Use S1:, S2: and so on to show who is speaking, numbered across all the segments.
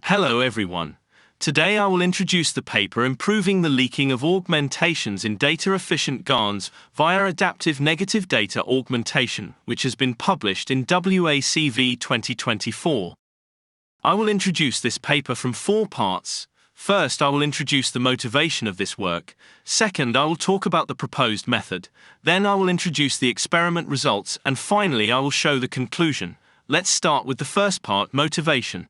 S1: Hello everyone. Today I will introduce the paper Improving the Leaking of Augmentations in Data-Efficient GANs via Adaptive Negative Data Augmentation, which has been published in WACV 2024. I will introduce this paper from 4 parts. First, I will introduce the motivation of this work. Second, I will talk about the proposed method. Then I will introduce the experiment results, and finally I will show the conclusion. Let's start with the first part, motivation.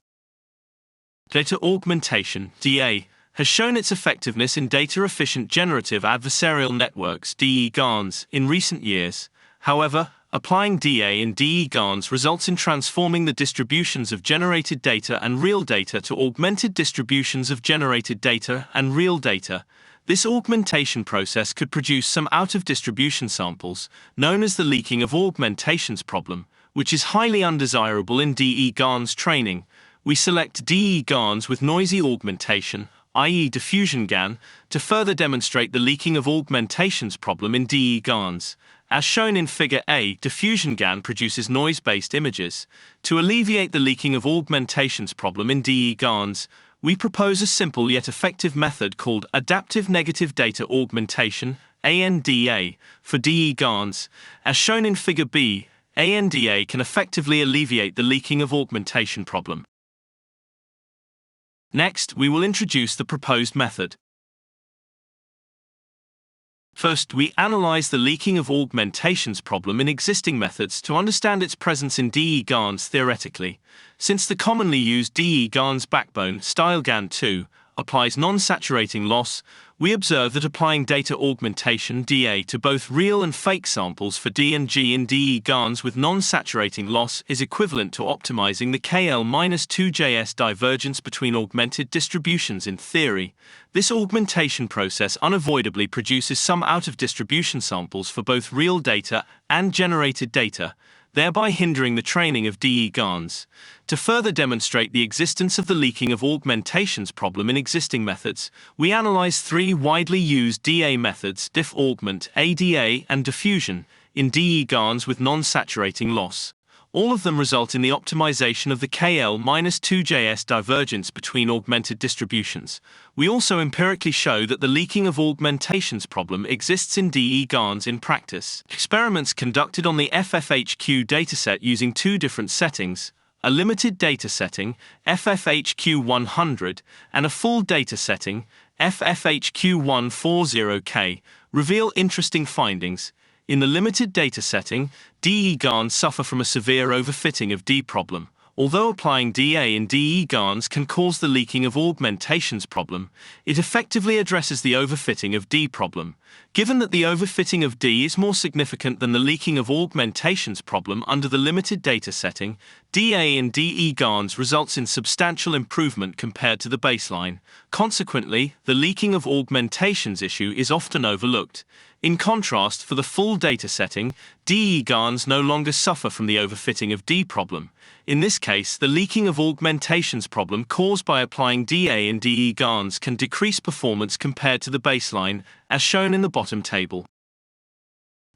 S1: Data augmentation, DA, has shown its effectiveness in data-efficient generative adversarial networks, GANs, in recent years. However, applying DA in GANs results in transforming the distributions of generated data and real data to augmented distributions of generated data and real data. This augmentation process could produce some out-of-distribution samples, known as the leaking of augmentations problem, which is highly undesirable in GANs training. We select GANs with noisy augmentation, i.e. diffusion GAN, to further demonstrate the leaking of augmentations problem in GANs. As shown in Figure A, diffusion GAN produces noise-based images. To alleviate the leaking of augmentations problem in GANs, we propose a simple yet effective method called Adaptive Negative Data Augmentation, ANDA, for GANs. As shown in Figure B, ANDA can effectively alleviate the leaking of augmentation problem. Next, we will introduce the proposed method. First, we analyze the leaking of augmentations problem in existing methods to understand its presence in GANs theoretically. Since the commonly used GANs backbone, StyleGAN2, applies non-saturating loss, we observe that applying data augmentation DA to both real and fake samples for D and G in GANs with non-saturating loss is equivalent to optimizing the KL-2JS divergence between augmented distributions in theory. This augmentation process unavoidably produces some out-of-distribution samples for both real data and generated data, thereby hindering the training of GANs. To further demonstrate the existence of the leaking of augmentations problem in existing methods, we analyze 3 widely used DA methods, diff-augment, ADA, and diffusion, in GANs with non-saturating loss. All of them result in the optimization of the KL-2JS divergence between augmented distributions. We also empirically show that the leaking of augmentations problem exists in GANs in practice. Experiments conducted on the FFHQ dataset using 2 different settings, a limited data setting, FFHQ100, and a full data setting, FFHQ140K, reveal interesting findings. In the limited data setting, GANs suffer from a severe overfitting of D problem. Although applying DA in GANs can cause the leaking of augmentations problem, it effectively addresses the overfitting of D problem. Given that the overfitting of D is more significant than the leaking of augmentations problem under the limited data setting, DA in GANs results in substantial improvement compared to the baseline. Consequently, the leaking of augmentations issue is often overlooked. In contrast, for the full data setting, GANs no longer suffer from the overfitting of D problem. In this case, the leaking of augmentations problem caused by applying DA in GANs can decrease performance compared to the baseline, as shown in the bottom table.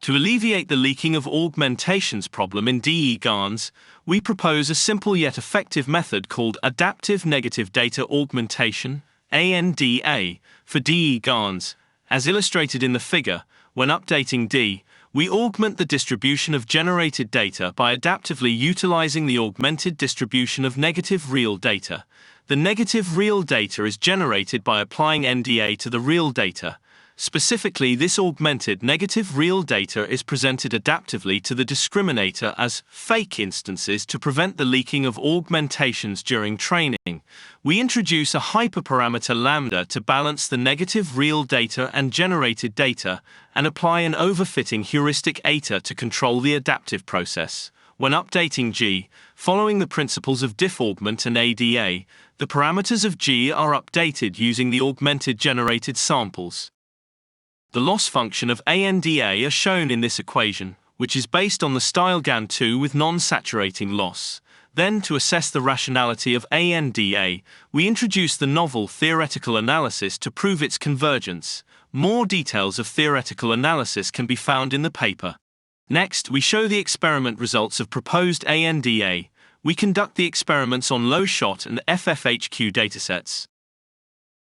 S1: To alleviate the leaking of augmentations problem in GANs, we propose a simple yet effective method called Adaptive Negative Data Augmentation, ANDA, for GANs. As illustrated in the figure, when updating D, we augment the distribution of generated data by adaptively utilizing the augmented distribution of negative real data. The negative real data is generated by applying NDA to the real data. Specifically, this augmented negative real data is presented adaptively to the discriminator as fake instances to prevent the leaking of augmentations during training. We introduce a hyperparameter lambda to balance the negative real data and generated data, and apply an overfitting heuristic eta to control the adaptive process. When updating G, following the principles of diff-augment and ADA, the parameters of G are updated using the augmented generated samples. The loss function of ANDA are shown in this equation, which is based on the StyleGAN2 with non-saturating loss. Then, to assess the rationality of ANDA, we introduce the novel theoretical analysis to prove its convergence. More details of theoretical analysis can be found in the paper. Next, we show the experiment results of proposed ANDA. we conduct the experiments on low-shot and FFHQ datasets.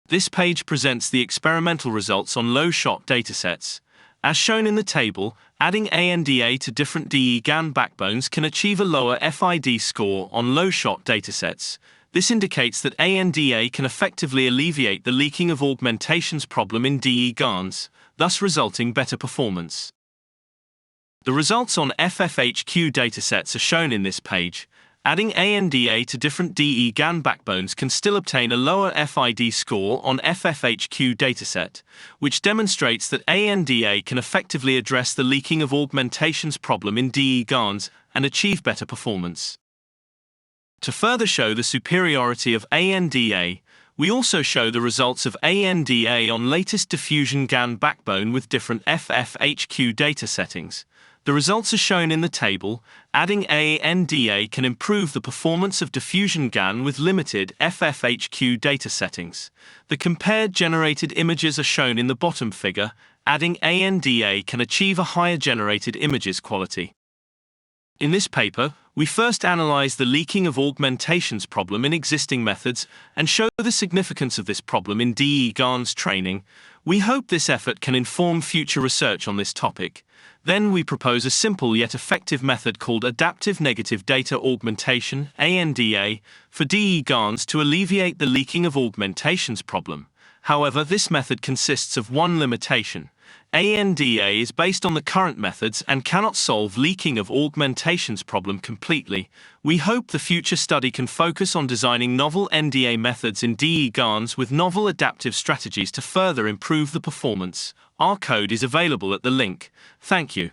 S1: This page presents the experimental results on low-shot datasets. As shown in the table, adding ANDA to different DE-GAN backbones can achieve a lower FID score on low-shot datasets. This indicates that ANDA can effectively alleviate the leaking of augmentations problem in DE-GANs, thus resulting better performance. The results on FFHQ datasets are shown in this page. Adding ANDA to different DE-GAN backbones can still obtain a lower FID score on FFHQ dataset, which demonstrates that ANDA can effectively address the leaking of augmentations problem in DE-GANs and achieve better performance. To further show the superiority of ANDA, we also show the results of ANDA on latest diffusion GAN backbone with different FFHQ data settings. The results are shown in the table. Adding ANDA can improve the performance of diffusion GAN with limited FFHQ data settings. The compared generated images are shown in the bottom figure. Adding ANDA can achieve a higher generated images quality. In this paper, we first analyze the leaking of augmentations problem in existing methods and show the significance of this problem in DE-GANs training. We hope this effort can inform future research on this topic. Then we propose a simple yet effective method called adaptive negative data augmentation (ANDA) for DE-GANs to alleviate the leaking of augmentations problem. However, this method consists of one limitation. ANDA is based on the current methods and cannot solve leaking of augmentations problem completely. We hope the future study can focus on designing novel NDA methods in DE-GANs with novel adaptive strategies to further improve the performance. Our code is available at the link. Thank you.